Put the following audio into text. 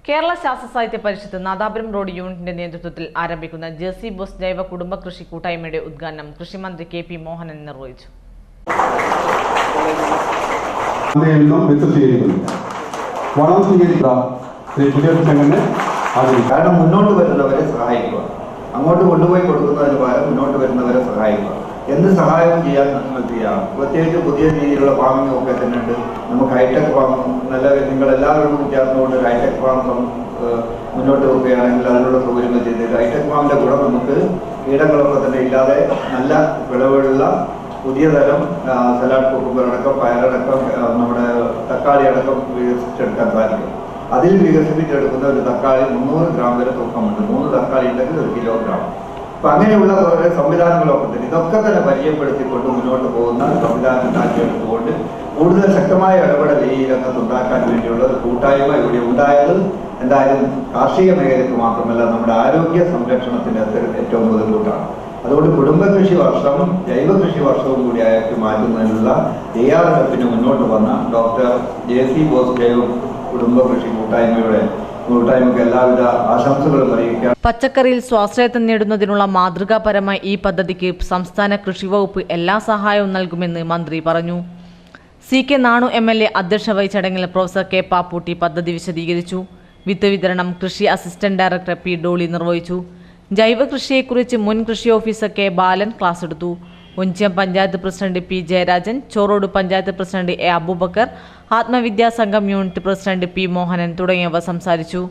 കേരള ശാസ്ത്ര സാഹിത്യ പരിഷത്ത് നാദാപുരം റോഡ് യൂണിറ്റിന്റെ നേതൃത്വത്തിൽ ആരംഭിക്കുന്ന ജെസി ബോസ് ജൈവ കുടുംബ കൃഷി കൂട്ടായ്മയുടെ ഉദ്ഘാടനം കൃഷിമന്ത്രി കെ.പി. മോഹനൻ നിർവഹിച്ചു. കാരണം മുന്നോട്ട് വരുന്നവരെ സഹായിക്കുക, അങ്ങോട്ട് കൊണ്ടുപോയി കൊടുക്കുന്നതിന് പകരം മുന്നോട്ട് വരുന്നവരെ സഹായിക്കുക. എന്ത് സഹായവും ചെയ്യാൻ നിങ്ങൾ ചെയ്യാം. പ്രത്യേകിച്ച് പുതിയ രീതിയിലുള്ള ഫാമിംഗ് ഒക്കെ തന്നെ ഉണ്ട്. നമുക്ക് ഹൈടെക് ഫാമിംഗ് നിങ്ങളെല്ലാവരും ചേർന്നുകൊണ്ട് ഒരു ഹൈടെക് ഫാം മുന്നോട്ട് വെക്കുകയാണെങ്കിൽ അതിനുള്ള സൗകര്യങ്ങൾ ചെയ്ത് ഹൈടെക് ഫാമിൻ്റെ ഗുണം നമുക്ക് കീടങ്ങളൊക്കെ തന്നെ ഇല്ലാതെ നല്ല വിളവുള്ള പുതിയ തരം സലാഡ് കുക്കുംബർ അടക്കം പയറടക്കം നമ്മുടെ തക്കാളി അടക്കം വികസിപ്പിച്ചെടുക്കാൻ സാധിക്കും. അതിൽ വികസിപ്പിച്ചെടുക്കുന്ന ഒരു തക്കാളി 300 ഗ്രാം വരെ തൂക്കമുണ്ട്. 3 തക്കാളി ഉണ്ടെങ്കിൽ 1 കിലോഗ്രാം. അപ്പം അങ്ങനെയുള്ള കുറേ സംവിധാനങ്ങളൊക്കെ തന്നെ ഇതൊക്കെ തന്നെ പരിചയപ്പെടുത്തിക്കൊണ്ട് മുന്നോട്ട് പോകുന്ന സംവിധാനം ഉണ്ടാക്കിയെടുത്തുകൊണ്ട് കൂടുതൽ ശക്തമായ ഇടപെടൽ ഈ രംഗത്ത് ഉണ്ടാക്കാൻ വേണ്ടിയുള്ള ഒരു കൂട്ടായ്മ ഇവിടെ ഉണ്ടായത് എന്തായാലും കാർഷിക മേഖലയ്ക്ക് മാത്രമല്ല നമ്മുടെ ആരോഗ്യ സംരക്ഷണത്തിന് ഏറ്റവും മുതൽക്കൂട്ടാണ്. അതുകൊണ്ട് കുടുംബകൃഷി വർഷം ജൈവ കൃഷി വർഷവും കൂടി ആക്കി മാറ്റുന്നതിനുള്ള തയ്യാറെടുപ്പിന് മുന്നോട്ട് വന്ന ഡോക്ടർ ജെസി ബോസ് ജൈവ കുടുംബ കൃഷി കൂട്ടായ്മയ്ക്ക് എല്ലാവിധ ആശംസകളും അറിയിക്കാം. പച്ചക്കറിയിൽ സ്വാശ്രയത്വം നേടുന്നതിനുള്ള മാതൃകാപരമായി ഈ പദ്ധതിക്ക് സംസ്ഥാന കൃഷി വകുപ്പ് എല്ലാ സഹായവും നൽകുമെന്ന് മന്ത്രി പറഞ്ഞു. CK നാണു MLA അധ്യക്ഷത വഹിച്ച ചടങ്ങിൽ പ്രൊഫസർ K. പാപ്പൂട്ടി പദ്ധതി വിശദീകരിച്ചു. വിത്ത് വിതരണം കൃഷി അസിസ്റ്റന്റ് ഡയറക്ടർ P. ഡോളി നിർവഹിച്ചു. ജൈവ കൃഷിയെക്കുറിച്ച് മുൻ കൃഷി ഓഫീസർ K. ബാലൻ ക്ലാസ് എടുത്തു. Onchiyam panchayat president P. Jayarajan, Chorode panchayat president A. Aboobacker, Atmavidya Sangham unit president P. Mohanan തുടങ്ങിയവർ സംസാരിച്ചു.